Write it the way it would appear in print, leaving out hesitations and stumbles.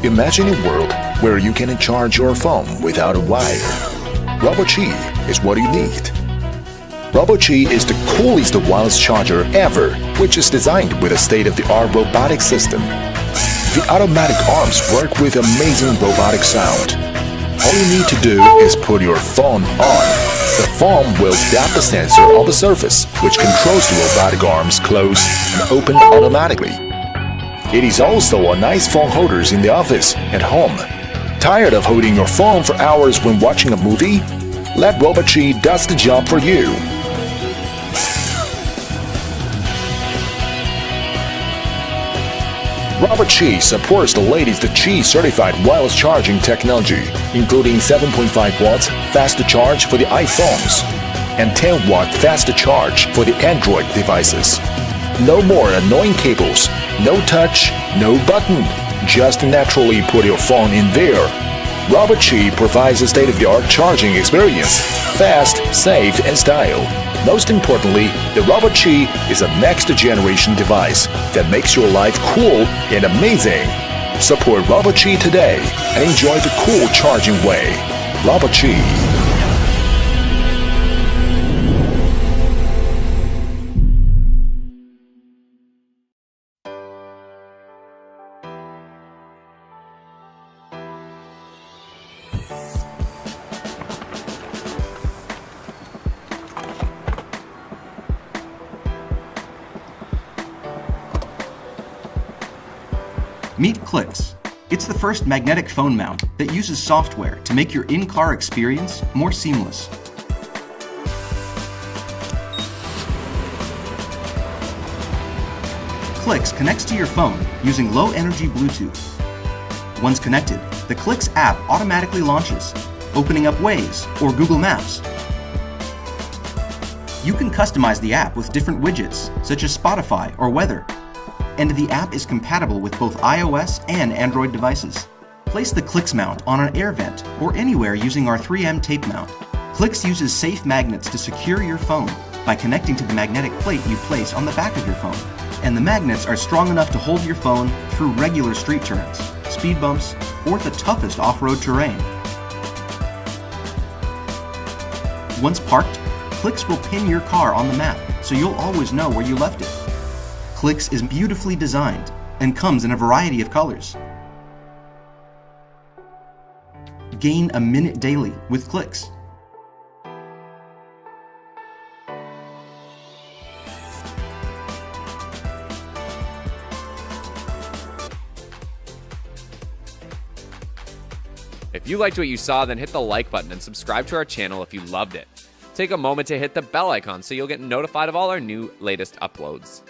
Imagine a world where you can charge your phone without a wire. RoboQi is what you need. RoboQi is the coolest wireless charger ever, which is designed with a state-of-the-art robotic system. The automatic arms work with amazing robotic sound. All you need to do is put your phone on. The phone will tap the sensor on the surface, which controls the robotic arms close and open automatically. It is also a nice phone holder in the office and home. Tired of holding your phone for hours when watching a movie? Let RoboQi does the job for you. RoboQi supports the latest Qi certified wireless charging technology, including 7.5 watts fast charge for the iPhones and 10 watt fast charge for the Android devices. No more annoying cables, no touch, no button. Just naturally put your phone in there. RoboQi provides a state-of-the-art charging experience, fast, safe, and style. Most importantly, the RoboQi is a next-generation device that makes your life cool and amazing. Support RoboQi today and enjoy the cool charging way. RoboQi. Meet Clicks. It's the first magnetic phone mount that uses software to make your in-car experience more seamless. Clicks connects to your phone using low-energy Bluetooth. Once connected, the Clicks app automatically launches, opening up Waze or Google Maps. You can customize the app with different widgets, such as Spotify or weather. And the app is compatible with both iOS and Android devices. Place the Clicks mount on an air vent or anywhere using our 3M tape mount. Clicks uses safe magnets to secure your phone by connecting to the magnetic plate you place on the back of your phone. And the magnets are strong enough to hold your phone through regular street turns, speed bumps, or the toughest off-road terrain. Once parked, Clicks will pin your car on the map so you'll always know where you left it. Clicks is beautifully designed and comes in a variety of colors. Gain a minute daily with Clicks. If you liked what you saw, then hit the like button and subscribe to our channel if you loved it. Take a moment to hit the bell icon so you'll get notified of all our new latest uploads.